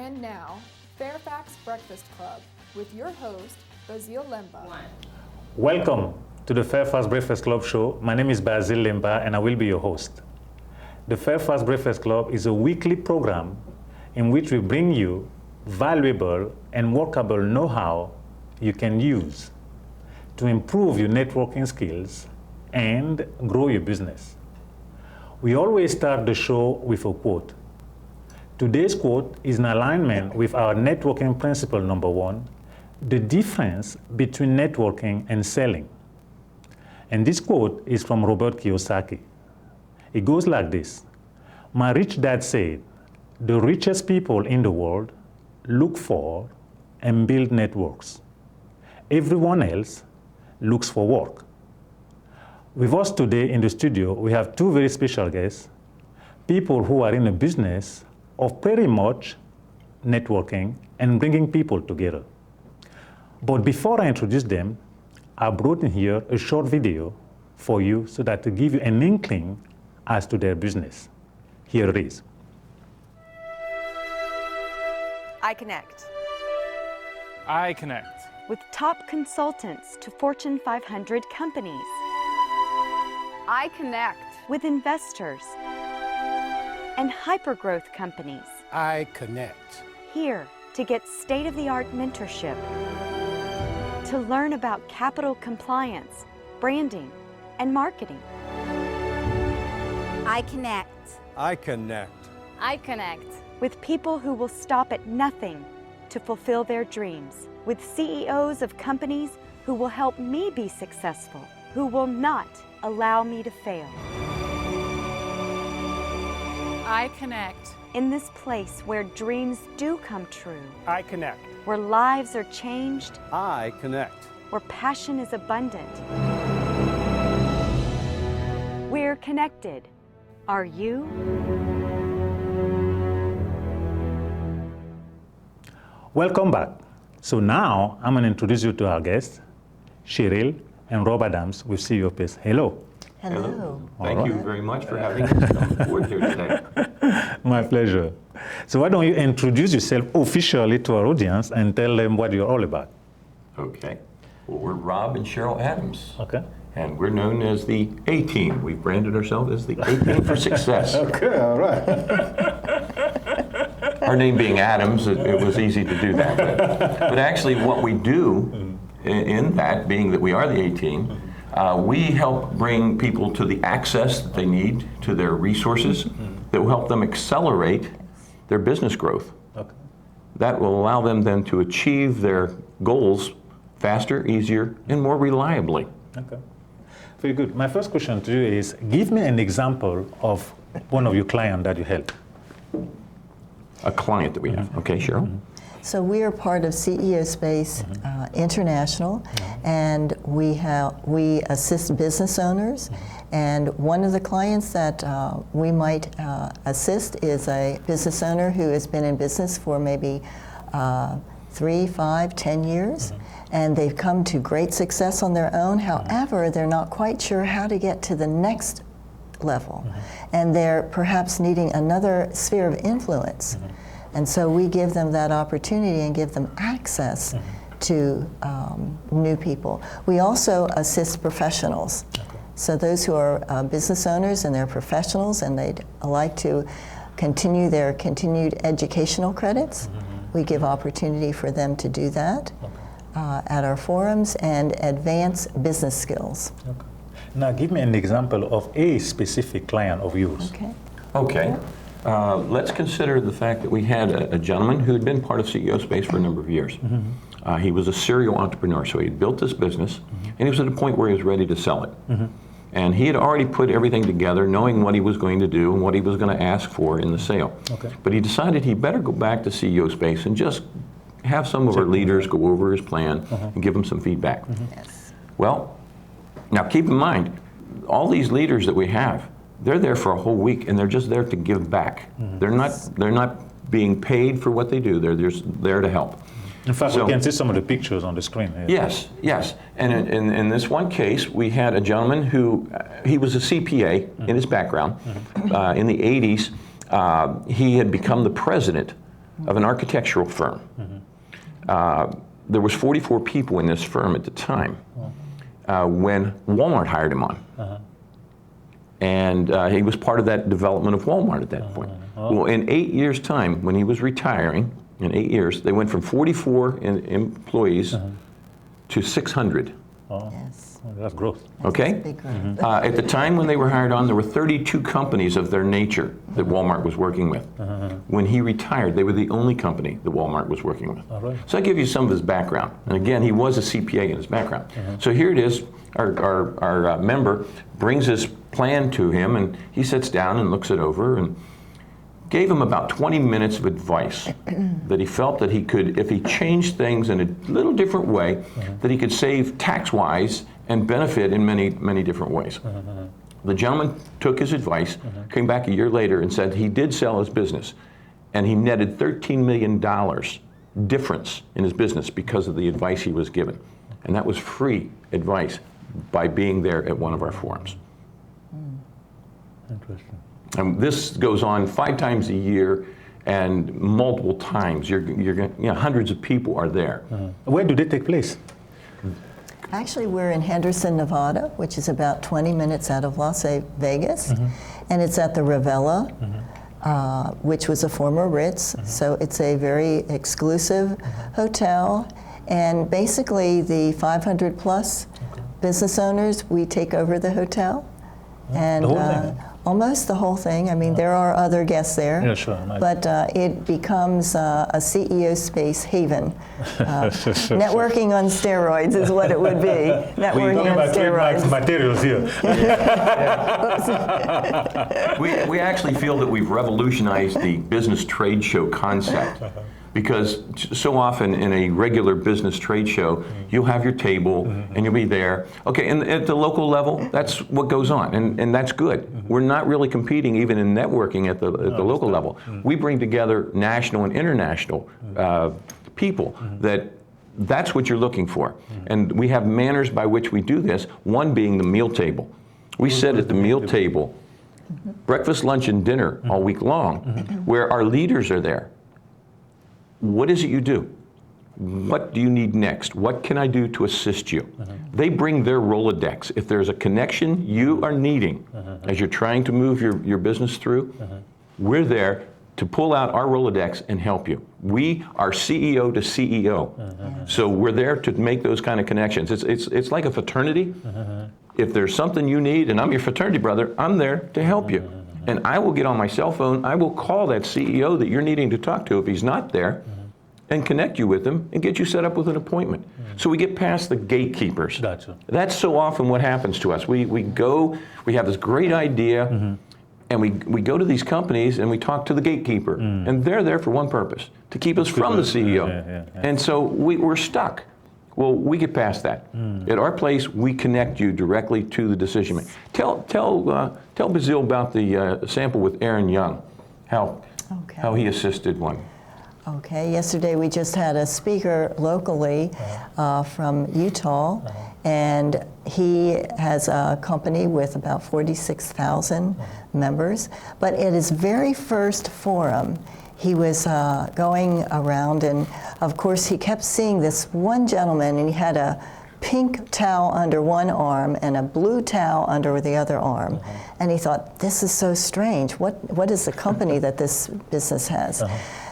And now, FAIRFAX Breakfast Club with your host, Basil Lemba. Welcome to the FAIRFAX Breakfast Club show. My name is Basil Lemba and I will be your host. The FAIRFAX Breakfast Club is a weekly program in which we bring you valuable and workable know-how you can use to improve your networking skills and grow your business. We always start the show with a quote. Today's quote is in alignment with our networking principle number 1, the difference between networking and selling. And this quote is from Robert Kiyosaki. It goes like this. My rich dad said, the richest people in the world look for and build networks. Everyone else looks for work. With us today in the studio, we have 2 very special guests, people who are in the business of pretty much networking and bringing people together. But before I introduce them, I brought in here a short video for you so that to give you an inkling as to their business. Here it is. I connect. I connect. With top consultants to Fortune 500 companies. I connect. With investors and hypergrowth companies. I connect. Here to get state-of-the-art mentorship, to learn about capital compliance, branding, and marketing. I connect. I connect. I connect. With people who will stop at nothing to fulfill their dreams. With CEOs of companies who will help me be successful, who will not allow me to fail. I connect. In this place where dreams do come true, I connect. where lives are changed, I connect. where passion is abundant. We're connected. Are you? Welcome back. So now I'm going to introduce you to our guests, Cheryl and Rob Adams with CEO Pace. Hello. Hello. All Thank right. you very much for having us come forward here today. My pleasure. So why don't you introduce yourself officially to our audience and tell them what you're all about. Okay. Well, we're Rob and Cheryl Adams. Okay. And we're known as the A-Team. We've branded ourselves as the A-Team for Success. Okay, all right. Our name being Adams, it was easy to do that. But actually what we do in that, being that we are the A-Team, we help bring people to the access that they need to their resources that will help them accelerate their business growth. Okay. That will allow them then to achieve their goals faster, easier, and more reliably. Okay. Very good. My first question to you is, give me an example of one of your clients that you help. A client that we have. Okay, Cheryl? So we are part of CEO Space International, and we assist business owners. And one of the clients that we might assist is a business owner who has been in business for maybe 3, 5, 10 years. And they've come to great success on their own. However, they're not quite sure how to get to the next level. And they're perhaps needing another sphere of influence. And so we give them that opportunity and give them access to new people. We also assist professionals. So those who are business owners and they're professionals and they'd like to continue their continued educational credits, we give opportunity for them to do that at our forums and advance business skills. Okay. Now give me an example of a specific client of yours. Okay. Okay. Let's consider the fact that we had a gentleman who had been part of CEO Space for a number of years. He was a serial entrepreneur, so he had built this business, and he was at a point where he was ready to sell it. And he had already put everything together, knowing what he was going to do and what he was going to ask for in the sale. Okay. But he decided he better go back to CEO Space and just have some of our leaders go over his plan and give him some feedback. Yes. Well, now keep in mind, all these leaders that we have, they're there for a whole week and they're just there to give back. They're not being paid for what they do. They're just there to help. In fact, we can see some of the pictures on the screen here. Yes, yes. And in this one case, we had a gentleman who, he was a CPA in his background. In the 80s, he had become the president of an architectural firm. There was 44 people in this firm at the time when Walmart hired him on. And he was part of that development of Walmart at that point. Well, in 8 years' time, when he was retiring, in 8 years, they went from 44 employees to 600. Yes. That's growth. Okay? Big growth. At the time when they were hired on, there were 32 companies of their nature that Walmart was working with. When he retired, they were the only company that Walmart was working with. All right. So I give you some of his background. And again, he was a CPA in his background. So here it is, our member brings his plan to him, and he sits down and looks it over and gave him about 20 minutes of advice that he felt that he could, if he changed things in a little different way, that he could save tax-wise and benefit in many, many different ways. The gentleman took his advice, came back a year later and said he did sell his business, and he netted $13 million difference in his business because of the advice he was given. And that was free advice by being there at one of our forums. Interesting. And this goes on 5 times a year and multiple times. Hundreds of people are there. Where do they take place? Actually, we're in Henderson, Nevada, which is about 20 minutes out of Las Vegas. And it's at the Ravella, which was a former Ritz. So it's a very exclusive hotel. And basically, the 500 plus business owners, we take over the hotel. And the whole thing? Almost the whole thing. I mean, there are other guests there. Yeah, sure. Nice. But it becomes a CEO space haven. Networking on steroids is what it would be. Networking on steroids. Materials here. We actually feel that we've revolutionized the business trade show concept. Because so often in a regular business trade show, you'll have your table and you'll be there. Okay, and at the local level, that's what goes on, and that's good. We're not really competing even in networking at the local level. We bring together national and international people that's what you're looking for. And we have manners by which we do this, one being the meal table. We sit at the meal table, breakfast, lunch, and dinner all week long, where our leaders are there. What is it you do? What do you need next? What can I do to assist you? They bring their Rolodex. If there's a connection you are needing as you're trying to move your business through, we're there to pull out our Rolodex and help you. We are CEO to CEO. So we're there to make those kind of connections. It's like a fraternity. If there's something you need, and I'm your fraternity brother, I'm there to help you. And I will get on my cell phone, I will call that CEO that you're needing to talk to if he's not there, and connect you with him and get you set up with an appointment. So we get past the gatekeepers. Gotcha. That's so often what happens to us. We have this great idea, and we go to these companies and we talk to the gatekeeper. And they're there for one purpose, to keep us from the CEO. And so we're stuck. Well, we get past that. At our place, we connect you directly to the decision maker. Tell Bazil about the sample with Aaron Young, how he assisted one. Okay, yesterday we just had a speaker locally from Utah, and he has a company with about 46,000 members. But at his very first forum, he was going around, and of course he kept seeing this one gentleman, and he had a pink towel under one arm and a blue towel under the other arm. And he thought, this is so strange. What is the company that this business has?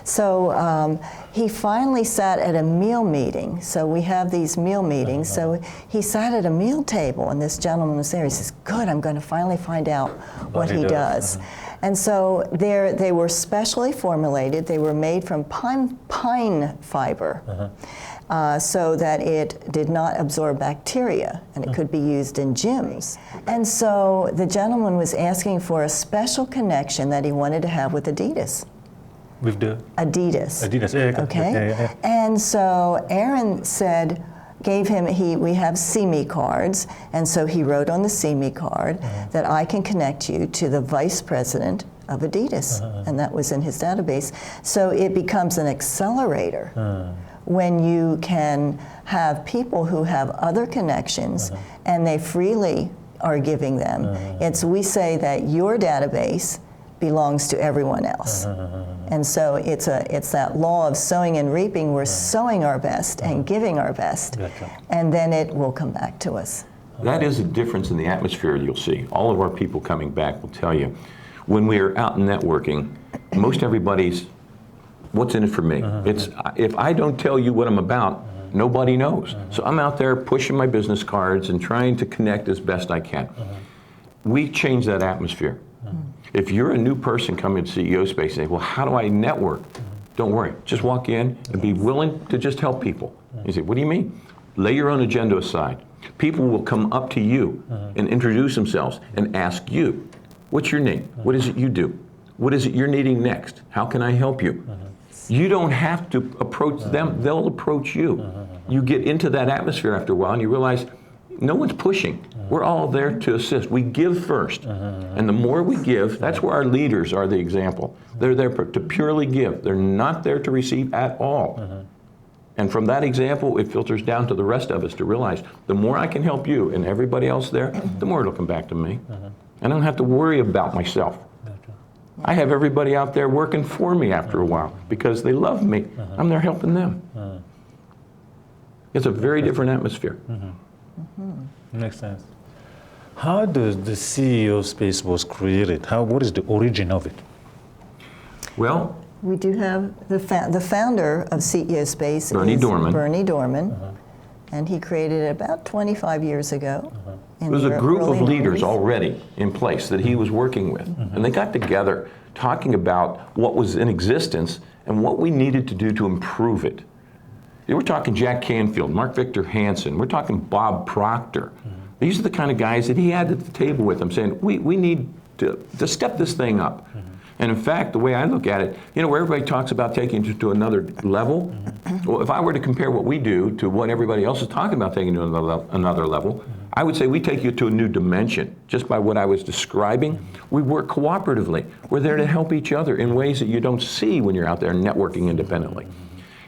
So he finally sat at a meal meeting. So we have these meal meetings. So he sat at a meal table, and this gentleman was there. He says, good, I'm going to finally find out what he does. And so they were specially formulated. They were made from pine fiber so that it did not absorb bacteria, and it could be used in gyms. And so the gentleman was asking for a special connection that he wanted to have with Adidas. With the Adidas. yeah, Okay. Yeah. And so Aaron said, we have See-Me cards, and so he wrote on the See-Me card that I can connect you to the vice president of Adidas, and that was in his database. So it becomes an accelerator when you can have people who have other connections and they freely are giving them. We say that your database belongs to everyone else. And so it's that law of sowing and reaping. We're sowing our best and giving our best, and then it will come back to us. That is a difference in the atmosphere you'll see. All of our people coming back will tell you, when we are out networking, most everybody's, what's in it for me? It's, if I don't tell you what I'm about, nobody knows. So I'm out there pushing my business cards and trying to connect as best I can. We change that atmosphere. If you're a new person coming to CEO Space and say, well, how do I network? Don't worry, just walk in and be willing to just help people. You say, what do you mean? Lay your own agenda aside. People will come up to you and introduce themselves and ask you, what's your name? What is it you do? What is it you're needing next? How can I help you? You don't have to approach them, they'll approach you. You get into that atmosphere after a while and you realize no one's pushing. We're all there to assist. We give first. And the more we give, that's where our leaders are the example. They're there to purely give. They're not there to receive at all. And from that example, it filters down to the rest of us to realize the more I can help you and everybody else there, the more it'll come back to me. I don't have to worry about myself. I have everybody out there working for me after a while because they love me. I'm there helping them. It's a very different atmosphere. Makes sense. How does the CEO Space was created? What is the origin of it? Well, We do have the founder of CEO Space Bernie is Dorman. Bernie Dorman, and he created it about 25 years ago. There was a group of leaders already in place that he was working with, and they got together talking about what was in existence and what we needed to do to improve it. We're talking Jack Canfield, Mark Victor Hansen, we're talking Bob Proctor. These are the kind of guys that he had at the table with him saying, we need to step this thing up. And in fact, the way I look at it, you know, where everybody talks about taking it to another level, well, if I were to compare what we do to what everybody else is talking about taking to another level, I would say we take you to a new dimension. Just by what I was describing, we work cooperatively. We're there to help each other in ways that you don't see when you're out there networking independently.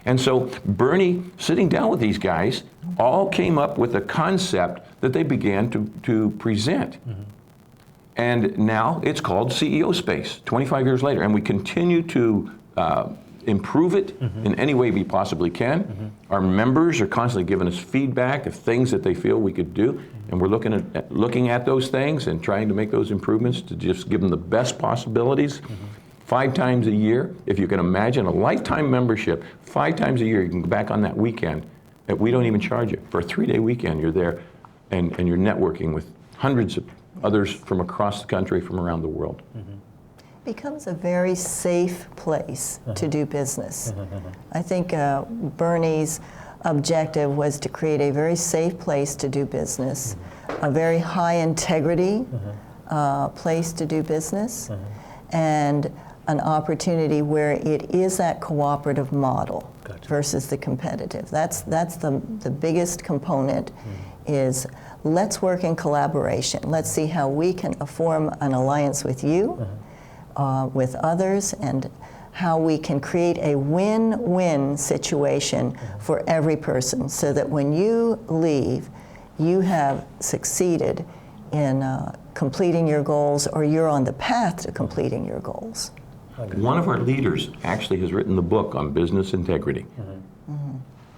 And so Bernie, sitting down with these guys, all came up with a concept that they began to present. And now it's called CEO Space, 25 years later. And we continue to improve it in any way we possibly can. Our members are constantly giving us feedback of things that they feel we could do. And we're looking at those things and trying to make those improvements to just give them the best possibilities. 5 times a year, if you can imagine a lifetime membership, 5 times a year you can go back on that weekend. And we don't even charge you. For a 3-day weekend, you're there and you're networking with hundreds of others from across the country, from around the world. Becomes a very safe place to do business. I think Bernie's objective was to create a very safe place to do business, a very high integrity place to do business, and an opportunity where it is that cooperative model versus the competitive. That's the biggest component is let's work in collaboration. Let's see how we can form an alliance with you, with others, and how we can create a win-win situation for every person so that when you leave, you have succeeded in completing your goals, or you're on the path to completing your goals. One of our leaders actually has written the book on business integrity.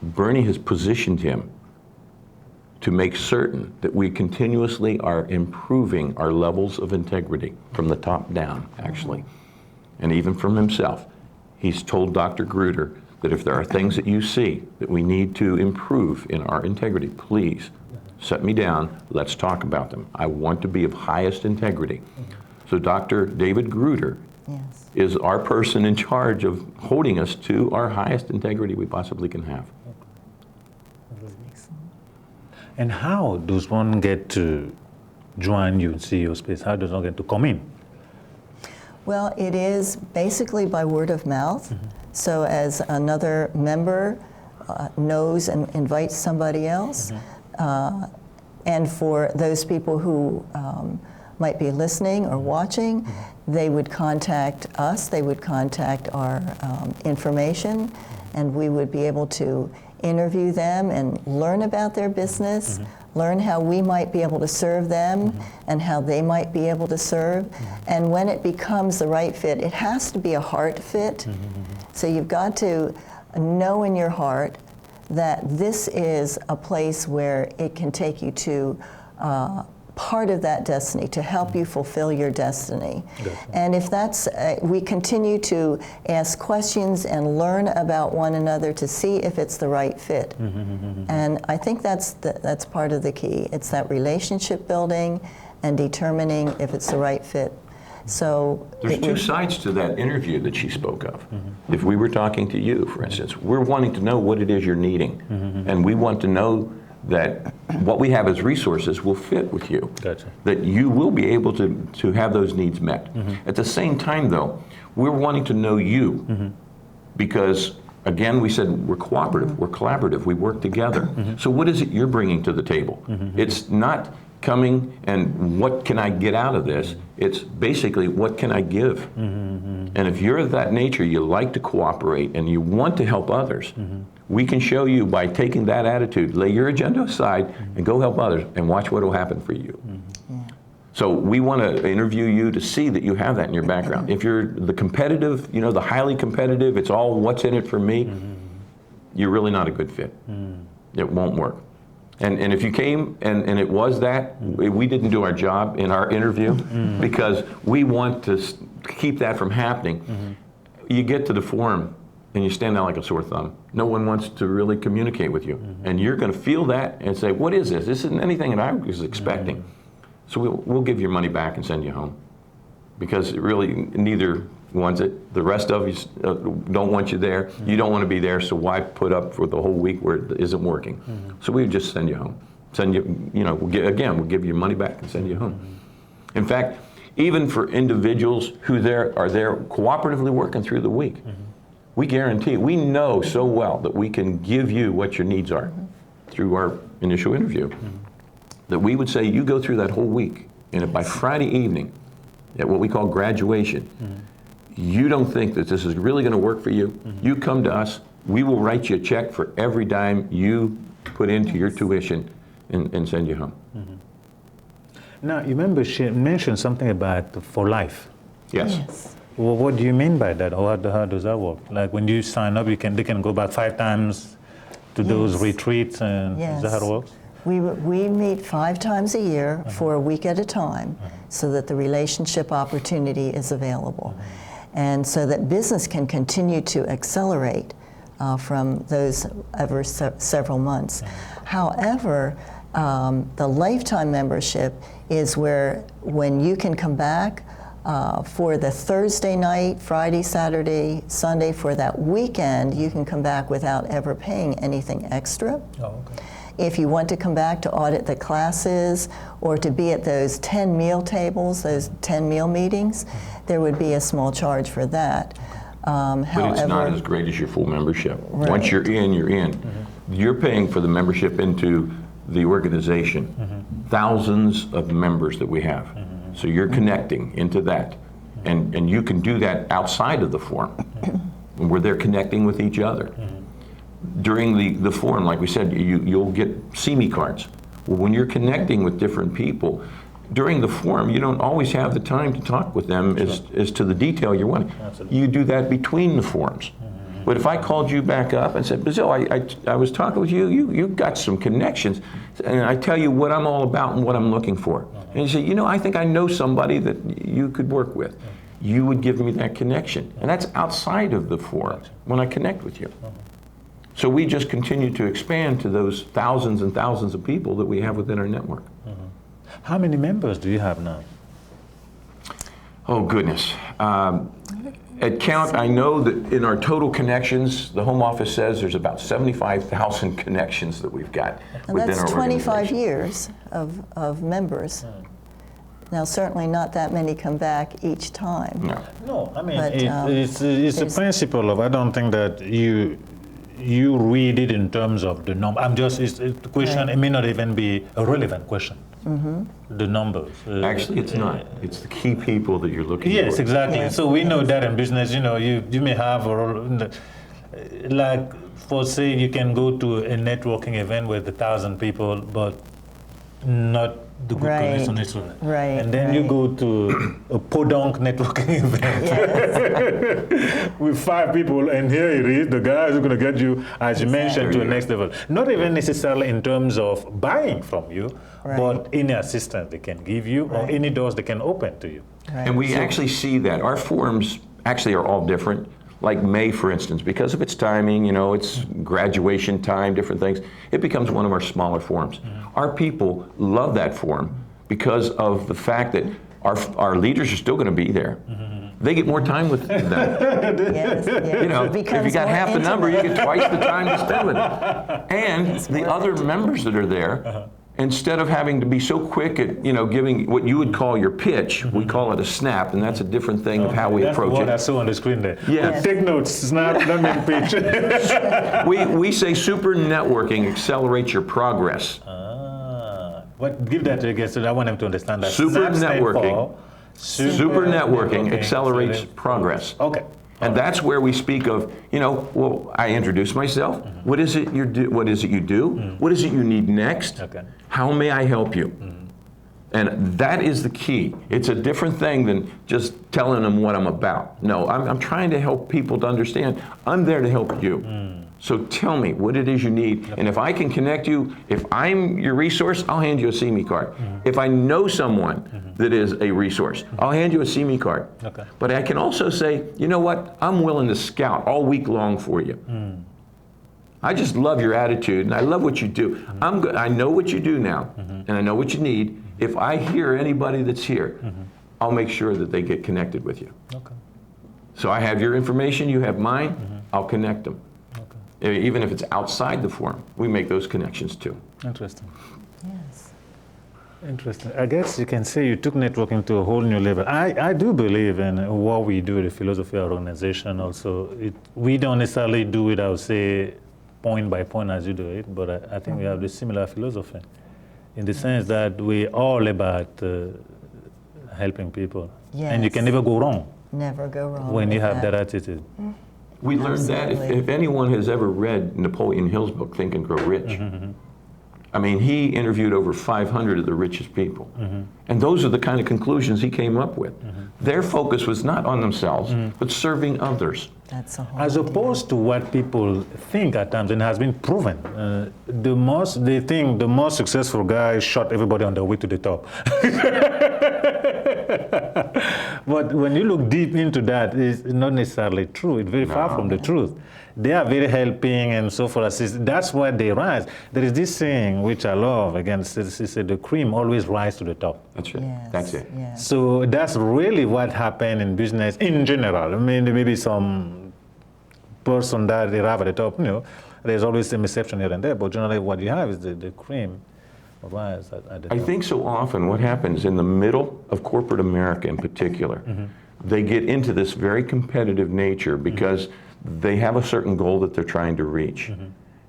Bernie has positioned him to make certain that we continuously are improving our levels of integrity from the top down, actually. And even from himself. He's told Dr. Gruder that if there are things that you see that we need to improve in our integrity, please set me down, let's talk about them. I want to be of highest integrity. So Dr. David Gruder is our person in charge of holding us to our highest integrity we possibly can have. And how does one get to join you in CEO Space? How does one get to come in? Well, it is basically by word of mouth. So as another member knows and invites somebody else, and for those people who might be listening or watching, they would contact us, they would contact our information, and we would be able to interview them and learn about their business, learn how we might be able to serve them and how they might be able to serve. And when it becomes the right fit, it has to be a heart fit. So you've got to know in your heart that this is a place where it can take you to part of that destiny, to help you fulfill your destiny. And if that's, we continue to ask questions and learn about one another to see if it's the right fit. And I think that's part of the key. It's that relationship building and determining if it's the right fit. So there's two sides to that interview that she spoke of. If we were talking to you, for instance, we're wanting to know what it is you're needing, and we want to know that what we have as resources will fit with you, that you will be able to have those needs met. At the same time, though, we're wanting to know you, because again, we said we're cooperative, we're collaborative, we work together. So what is it you're bringing to the table? It's not coming and what can I get out of this? It's basically what can I give? And if you're of that nature, you like to cooperate and you want to help others, we can show you by taking that attitude, lay your agenda aside and go help others and watch what will happen for you. So we want to interview you to see that you have that in your background. If you're the competitive, you know, the highly competitive, it's all what's in it for me, you're really not a good fit. It won't work. And if you came and it was that, we didn't do our job in our interview because we want to keep that from happening. You get to the forum and you stand out like a sore thumb. No one wants to really communicate with you. And you're going to feel that and say, what is this? This isn't anything that I was expecting. So we'll give your money back and send you home. Because really, neither wants it. The rest of you don't want you there. You don't want to be there, so why put up for the whole week where it isn't working? So we would just send you home. Send you, you know, we'll give you your money back and send you home. In fact, even for individuals who are there cooperatively working through the week, we guarantee, we know so well that we can give you what your needs are through our initial interview, that we would say you go through that whole week, and by Friday evening, at what we call graduation, you don't think that this is really going to work for you, you come to us, we will write you a check for every dime you put into your tuition and send you home. Now, you remember she mentioned something about for life. Yes. Well, what do you mean by that, or how does that work? Like when you sign up, they can go back 5 times to those retreats, and is that how it works? We meet 5 times a year for a week at a time, so that the relationship opportunity is available, and so that business can continue to accelerate from those over several months. However, the lifetime membership is when you can come back for the Thursday night, Friday, Saturday, Sunday, for that weekend, you can come back without ever paying anything extra. If you want to come back to audit the classes or to be at those 10 meal tables, those 10 meal meetings, there would be a small charge for that. But it's not as great as your full membership. Once you're in, you're in. You're paying for the membership into the organization. Thousands of members that we have. So you're connecting into that. And you can do that outside of the forum, where they're connecting with each other. During the forum, like we said, you'll get see me cards. Well, when you're connecting with different people, during the forum, you don't always have the time to talk with them as to the detail you're wanting. You do that between the forums. But if I called you back up and said, Basil, I was talking with you, you've got some connections, and I tell you what I'm all about and what I'm looking for. And you say, you know, I think I know somebody that you could work with. You would give me that connection. And that's outside of the forum when I connect with you. So we just continue to expand to those thousands and thousands of people that we have within our network. How many members do you have now? Oh, goodness. At count, I know that in our total connections, the Home Office says there's about 75,000 connections that we've got within our organization. That's 25 years of members. Now, certainly not that many come back each time. No, I mean, But, it's a principle of, I don't think that you read it in terms of the number. It's the question, it may not even be a relevant question. The numbers. Actually, it's not. It's the key people that you're looking for. Yes, exactly. So we know that in business, you know, you may have like for say you can go to a networking event with 1,000 people, but not the good Right. connection necessarily. Right, And then you right. go to a podunk networking event with 5 people, and here it is, the guys are going to get you, as you mentioned, to the next level. Not even necessarily in terms of buying from you, Right. but any assistance they can give you or Right. any doors they can open to you. Right. And we actually see that. Our forums actually are all different. Like May, for instance, because of its timing, it's graduation time, different things, it becomes one of our smaller forums. Our people love that forum because of the fact that our leaders are still going to be there. They get more time with them. Yes, yes. It If you becomes got more half the number, you intimate. get twice the time to spend with them. And the other members that are there, instead of having to be so quick at giving what you would call your pitch, we call it a snap, and that's a different thing of how we That's approach what I it. saw on the screen there. Yes. Take notes, snap, let me pitch. We say super networking accelerates your progress. Give that to the guests, so I want them to understand that. Super SNAP stand networking. for Super networking accelerates progress. Okay. And that's where we speak of, well, I introduce myself. What is it you do? What is it you do? What is it you need next? Okay. How may I help you? And that is the key. It's a different thing than just telling them what I'm about. No, I'm trying to help people to understand I'm there to help you. So tell me what it is you need. And if I can connect you, if I'm your resource, I'll hand you a See Me card. If I know someone that is a resource, I'll hand you a See Me card. Okay. But I can also say, you know what? I'm willing to scout all week long for you. I just love your attitude, and I love what you do. I know what you do now, and I know what you need. If I hear anybody that's here, I'll make sure that they get connected with you. Okay. So I have your information, you have mine, I'll connect them. Even if it's outside the forum, we make those connections too. Interesting. Yes. Interesting. I guess you can say you took networking to a whole new level. I do believe in what we do, the philosophy of our organization also. We don't necessarily do it, I would say, point by point as you do it, but I think we have the similar philosophy in the sense that we're all about helping people. And you can Yes. never go wrong Never go wrong when you with have that attitude. We learned that if anyone has ever read Napoleon Hill's book, Think and Grow Rich, I mean, he interviewed over 500 of the richest people. And those are the kind of conclusions he came up with. Their focus was not on themselves, but serving others. That's a whole As opposed to what people think at times, and it has been proven, they think the most successful guy shot everybody on the way to the top. But when you look deep into that, it's not necessarily true. It's very far from the truth. They are very helping and so forth. That's why they rise. There is this saying, which I love, again, it says the cream always rises to the top. That's it. Yes, That's it. yes. So that's really what happened in business in general. I mean, there may be some person that arrive at the top, there's always a exception here and there, but generally what you have is the cream rise at the top. I think so often what happens in the middle of corporate America in particular, they get into this very competitive nature because they have a certain goal that they're trying to reach.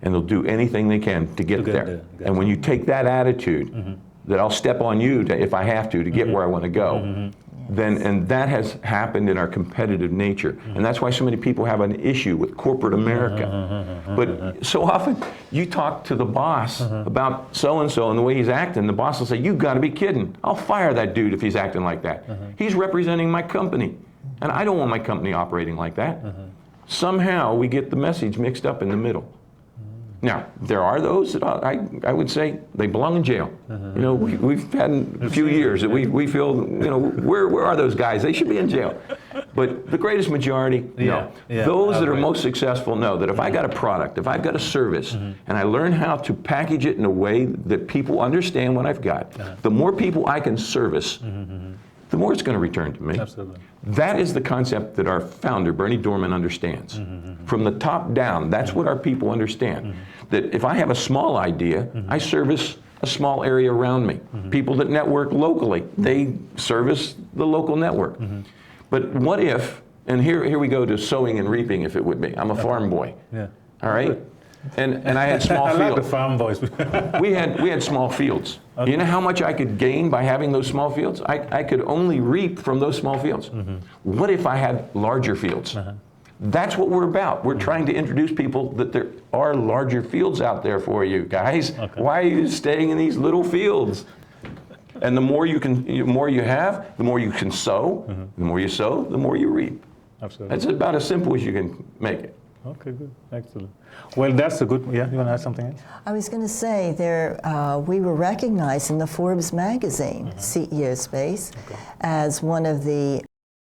And they'll do anything they can to get there. And when you take that attitude, that I'll step on you if I have to get where I want to go, then, and that has happened in our competitive nature. And that's why so many people have an issue with corporate America. But so often you talk to the boss about so-and-so and the way he's acting, the boss will say, you've got to be kidding. I'll fire that dude if he's acting like that. He's representing my company. And I don't want my company operating like that. Somehow we get the message mixed up in the middle. Now, there are those that I would say they belong in jail. We've had a few years that we feel, where are those guys? They should be in jail. But the greatest majority, no. Those that are most successful know that if I got a product, if I've got a service, and I learn how to package it in a way that people understand what I've got, the more people I can service, the more it's going to return to me. Absolutely. That is the concept that our founder, Bernie Dorman, understands. From the top down, that's what our people understand. That if I have a small idea, I service a small area around me. People that network locally, they service the local network. But what if, and here we go to sowing and reaping, if it would be. I'm a farm boy. Yeah. All right? And I had small I like the fields. farm boys. We had small fields. You know how much I could gain by having those small fields? I could only reap from those small fields. What if I had larger fields? That's what we're about. We're trying to introduce people that there are larger fields out there for you, guys. Okay. Why are you staying in these little fields? And the more the more you have, the more you can sow. The more you sow, the more you reap. Absolutely. That's about as simple as you can make it. Okay, good. Excellent. Well, that's a good, yeah, you want to add something else? I was going to say, we were recognized in the Forbes magazine, CEO Space, as one of the